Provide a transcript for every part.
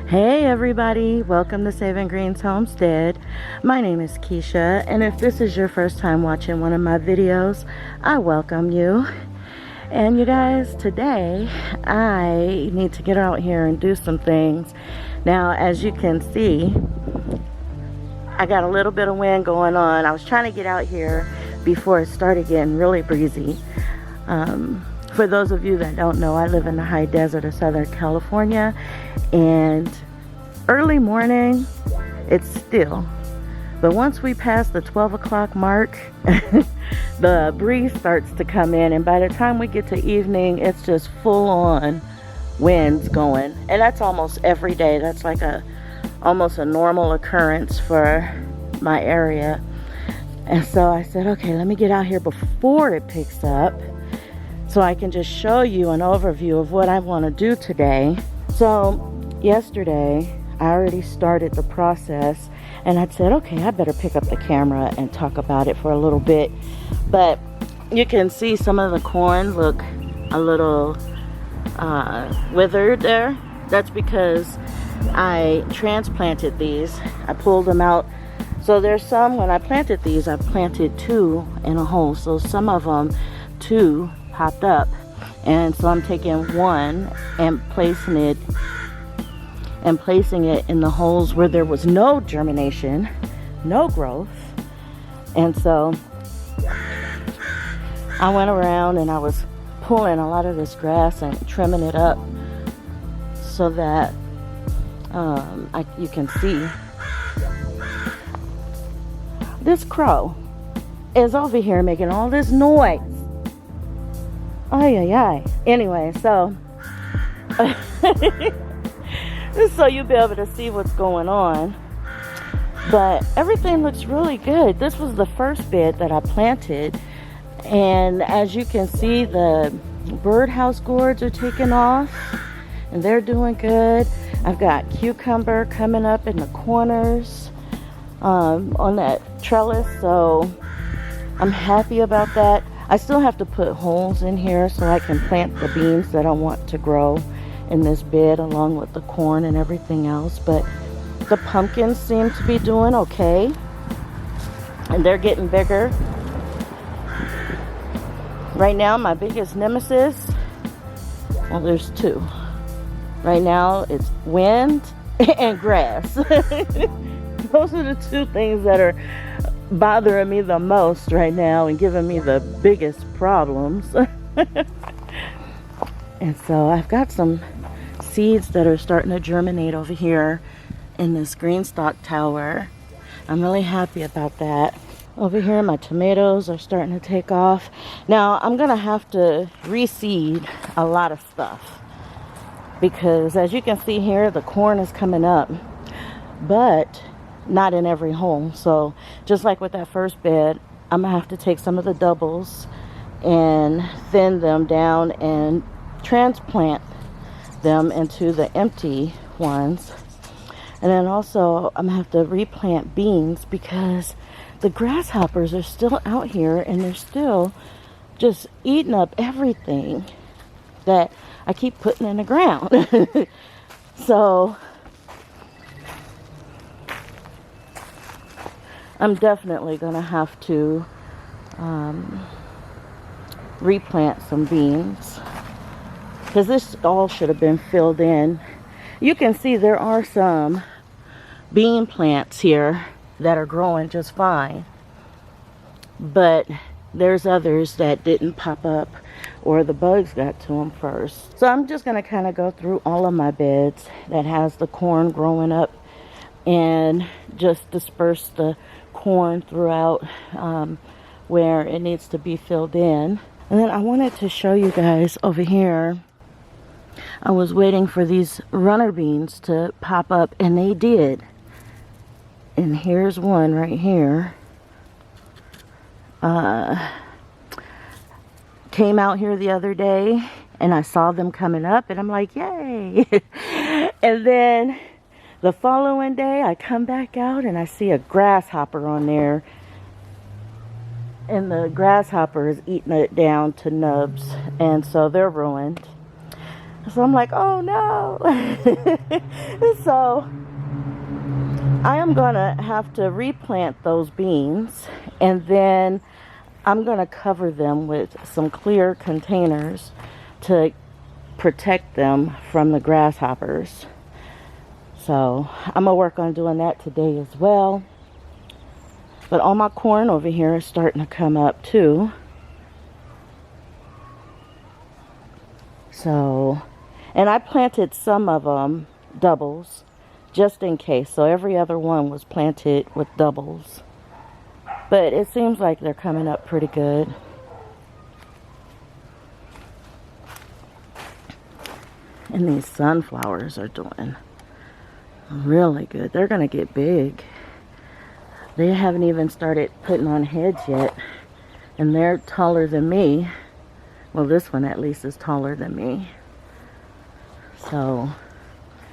Hey everybody, welcome to Saving Greens Homestead. My name is Keisha, and if this is your first time watching one of my videos, I welcome you. And you guys, today I need to get out here and do some things. Now, as you can see, I got a little bit of wind going on. I was trying to get out here before it started getting really breezy. For those of you that don't know, I live in the high desert of Southern California, and early morning, it's still. But once we pass the 12 o'clock mark, the breeze starts to come in, and by the time we get to evening, it's just full on winds going. And that's almost every day. That's like almost a normal occurrence for my area. And so I said, okay, let me get out here before it picks up, so I can just show you an overview of what I want to do today. So yesterday, I already started the process, and I said, okay, I better pick up the camera and talk about it for a little bit. But you can see some of the corn look a little withered there. That's because I transplanted these. I pulled them out. So there's some, when I planted these, I planted 2 in a hole. So some of them, 2 popped up, and so I'm taking 1 and placing it in the holes where there was no germination, no growth. And so I went around and I was pulling a lot of this grass and trimming it up so that you can see this crow is over here making all this noise. Ay. Anyway, so so you'll be able to see what's going on. But everything looks really good. This was the first bed that I planted, and as you can see, the birdhouse gourds are taking off and they're doing good. I've got cucumber coming up in the corners on that trellis, so I'm happy about that. I still have to put holes in here so I can plant the beans that I want to grow in this bed along with the corn and everything else. But the pumpkins seem to be doing okay, and they're getting bigger. Right now, my biggest nemesis, well, there's 2. Right now, it's wind and grass. Those are the 2 things that are bothering me the most right now and giving me the biggest problems. And so I've got some seeds that are starting to germinate over here in this green stalk tower. I'm really happy about that. Over here, my tomatoes are starting to take off. Now I'm gonna have to reseed a lot of stuff, because as you can see here, the corn is coming up, but not in every hole. So just like with that first bed, I'm gonna have to take some of the doubles and thin them down and transplant them into the empty ones. And then also I'm gonna have to replant beans, because the grasshoppers are still out here and they're still just eating up everything that I keep putting in the ground. So I'm definitely gonna have to replant some beans, because this all should have been filled in. You can see there are some bean plants here that are growing just fine, but there's others that didn't pop up, or the bugs got to them first. So I'm just gonna kind of go through all of my beds that has the corn growing up and just disperse the corn throughout where it needs to be filled in. And then I wanted to show you guys over here, I was waiting for these runner beans to pop up, and they did. And here's one right here. Came out here the other day and I saw them coming up, and I'm like, yay. And then the following day I come back out and I see a grasshopper on there, and the grasshopper is eating it down to nubs, and so they're ruined. So I'm like, oh no. So I am gonna have to replant those beans, and then I'm gonna cover them with some clear containers to protect them from the grasshoppers. So I'm gonna work on doing that today as well. But all my corn over here is starting to come up too. So, and I planted some of them doubles just in case. So every other one was planted with doubles. But it seems like they're coming up pretty good. And these sunflowers are doing really good. They're going to get big. They haven't even started putting on heads yet. And they're taller than me. Well, this one at least is taller than me. So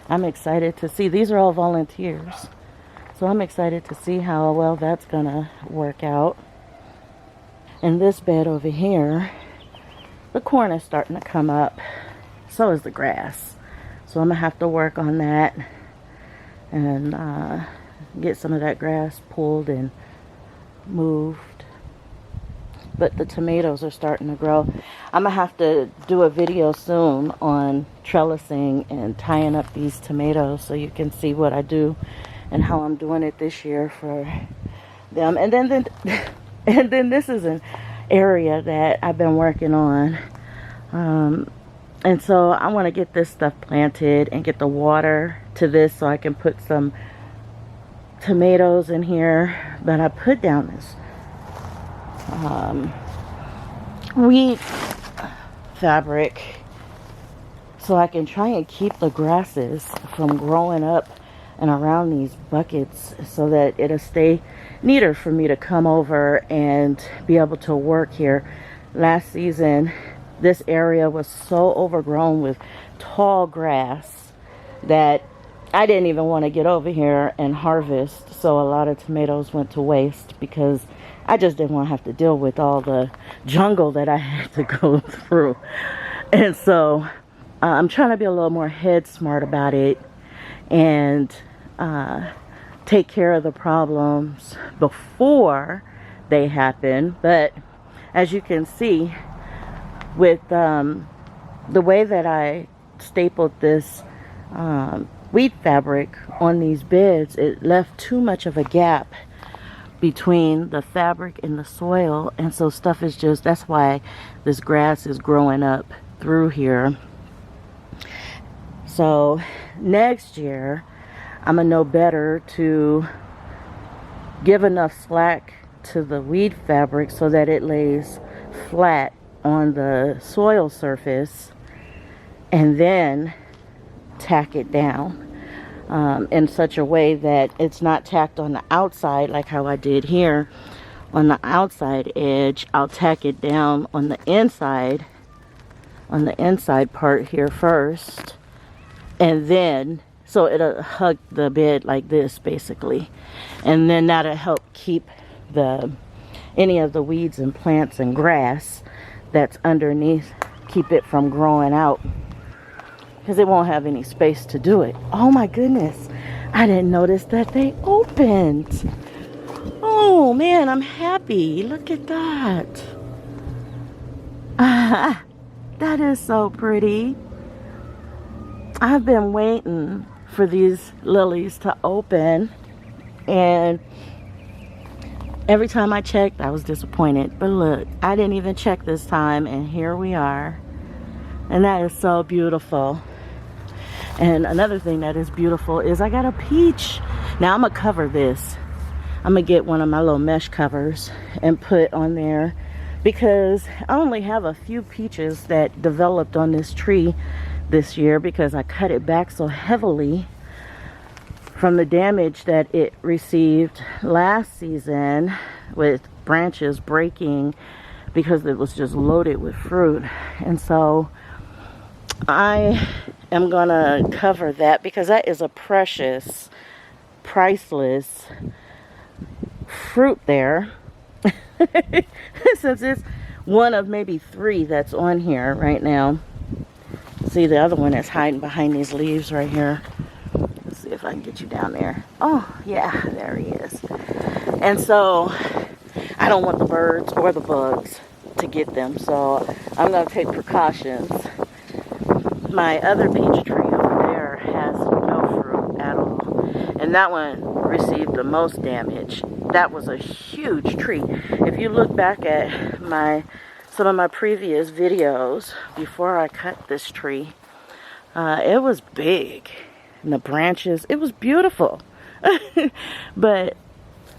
I'm excited to see. These are all volunteers. So I'm excited to see how well that's going to work out. And this bed over here, the corn is starting to come up. So is the grass. So I'm going to have to work on that. And get some of that grass pulled and moved. But the tomatoes are starting to grow. I'm going to have to do a video soon on trellising and tying up these tomatoes so you can see what I do and how I'm doing it this year for them. And then this is an area that I've been working on. And so I want to get this stuff planted and get the water to this so I can put some tomatoes in here. But I put down this wheat fabric so I can try and keep the grasses from growing up and around these buckets so that it'll stay neater for me to come over and be able to work here. Last season, this area was so overgrown with tall grass that I didn't even want to get over here and harvest. So a lot of tomatoes went to waste because I just didn't want to have to deal with all the jungle that I had to go through. And so I'm trying to be a little more head smart about it and take care of the problems before they happen. But as you can see, with the way that I stapled this wheat fabric on these beds, it left too much of a gap between the fabric and the soil, and so stuff is just, that's why this grass is growing up through here. So next year I'm gonna know better to give enough slack to the weed fabric so that it lays flat on the soil surface, and then tack it down in such a way that it's not tacked on the outside like how I did here on the outside edge. I'll tack it down on the inside part here first, and then so it'll hug the bed like this basically, and then that'll help keep any of the weeds and plants and grass that's underneath, keep it from growing out, because it won't have any space to do it. Oh my goodness, I didn't notice that they opened. Oh man, I'm happy. Look at that. That is so pretty. I've been waiting for these lilies to open, and every time I checked I was disappointed. But look, I didn't even check this time, and here we are. And that is so beautiful. And another thing that is beautiful is I got a peach. Now I'm gonna cover this. I'm gonna get one of my little mesh covers and put on there, because I only have a few peaches that developed on this tree this year because I cut it back so heavily from the damage that it received last season with branches breaking because it was just loaded with fruit. And so I am gonna cover that because that is a precious, priceless fruit there. Since it's one of maybe 3 that's on here right now. See, the other one is hiding behind these leaves right here. Let's see if I can get you down there. Oh, yeah, there he is. And so, I don't want the birds or the bugs to get them, so I'm going to take precautions. My other peach tree over there has no fruit at all, and that one received the most damage. That was a huge tree. If you look back at some of my previous videos before I cut this tree, it was big, and the branches, it was beautiful. But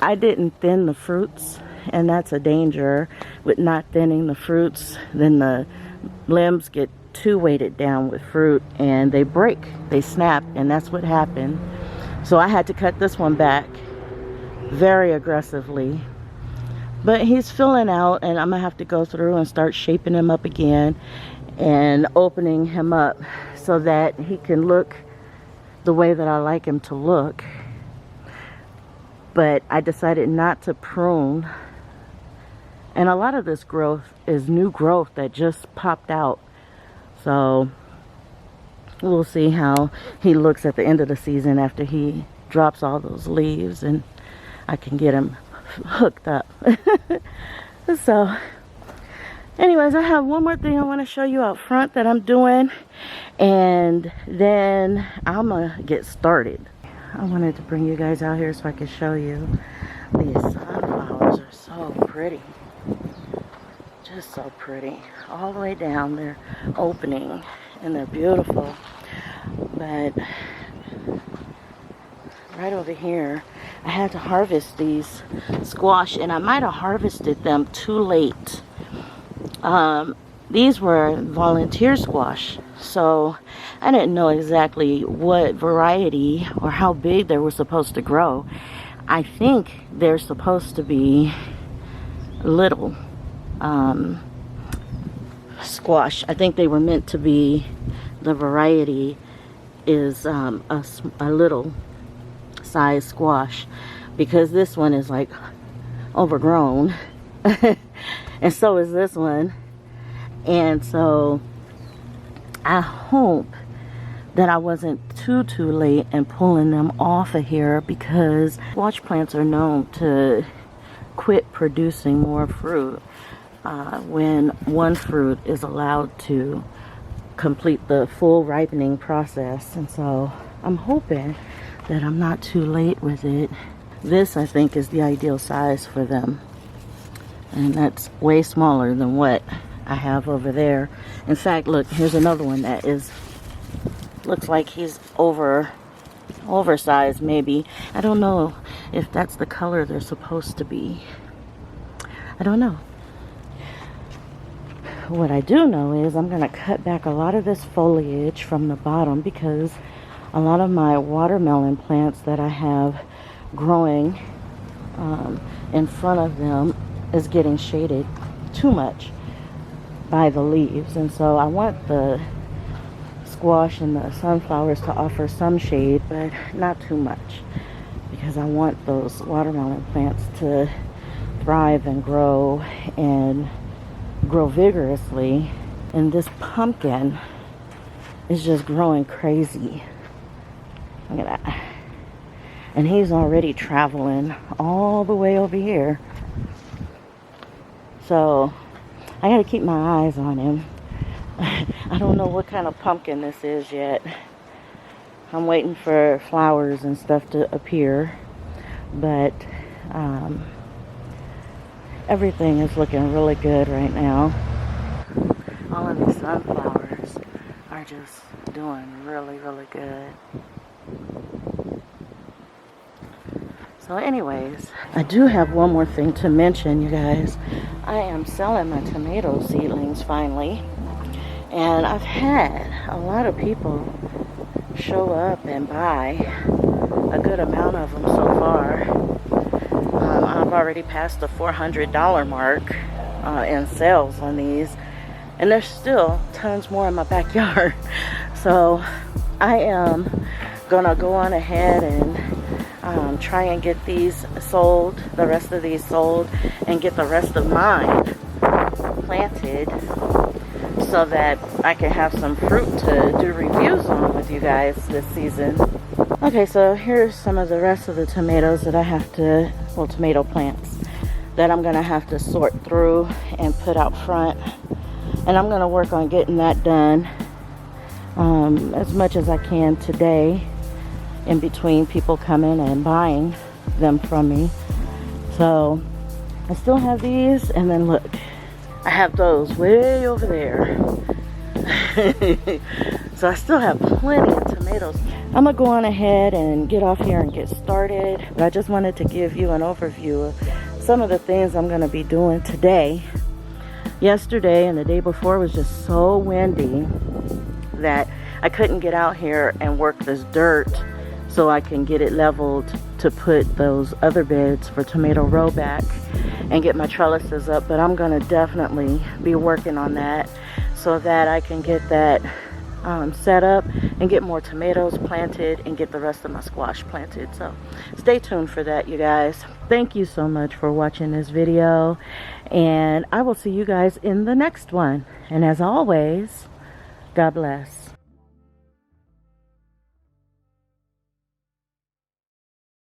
I didn't thin the fruits, and that's a danger with not thinning the fruits. Then the limbs get too weighted down with fruit and they break, they snap, and that's what happened. So I had to cut this one back very aggressively. But he's filling out, and I'm gonna have to go through and start shaping him up again and opening him up so that he can look the way that I like him to look. But I decided not to prune, and a lot of this growth is new growth that just popped out. So we'll see how he looks at the end of the season after he drops all those leaves and I can get him hooked up. So anyways, I have one more thing I want to show you out front that I'm doing, and then I'm gonna get started. I wanted to bring you guys out here so I could show you. These sunflowers are so pretty. Just so pretty. All the way down, they're opening and they're beautiful. But right over here, I had to harvest these squash, and I might have harvested them too late. These were volunteer squash, so I didn't know exactly what variety or how big they were supposed to grow. I think they're supposed to be little squash. I think they were meant to be, the variety is a little size squash, because this one is like overgrown and so is this one. And so I hope that I wasn't too late in pulling them off of here, because squash plants are known to quit producing more fruit when one fruit is allowed to complete the full ripening process. And so I'm hoping that I'm not too late with it. This, I think, is the ideal size for them, and that's way smaller than what I have over there. In fact, look, here's another one that is, looks like he's oversized maybe. I don't know if that's the color they're supposed to be. I don't know. What I do know is I'm gonna cut back a lot of this foliage from the bottom, because a lot of my watermelon plants that I have growing in front of them is getting shaded too much by the leaves. And so I want the squash and the sunflowers to offer some shade, but not too much, because I want those watermelon plants to thrive and grow vigorously. And this pumpkin is just growing crazy. Look at that. And he's already traveling all the way over here. So I gotta keep my eyes on him. I don't know what kind of pumpkin this is yet. I'm waiting for flowers and stuff to appear. But everything is looking really good right now. All of these sunflowers are just doing really, really good. So anyways, I do have one more thing to mention, you guys. I am selling my tomato seedlings finally. And I've had a lot of people show up and buy a good amount of them so far. I've already passed the $400 mark in sales on these. And there's still tons more in my backyard. So I am gonna go on ahead and try and get these sold, the rest of these sold, and get the rest of mine planted, so that I can have some fruit to do reviews on with you guys this season. Okay, so here's some of the rest of the tomatoes that I have to, well, tomato plants that I'm gonna have to sort through and put out front. And I'm gonna work on getting that done as much as I can today, in between people coming and buying them from me. So I still have these, and then look, I have those way over there. So I still have plenty of tomatoes. I'm gonna go on ahead and get off here and get started, but I just wanted to give you an overview of some of the things I'm gonna be doing today. Yesterday and the day before was just so windy that I couldn't get out here and work this dirt so I can get it leveled to put those other beds for tomato row back and get my trellises up. But I'm gonna definitely be working on that so that I can get that set up and get more tomatoes planted and get the rest of my squash planted. So stay tuned for that, you guys. Thank you so much for watching this video, and I will see you guys in the next one. And as always, God bless.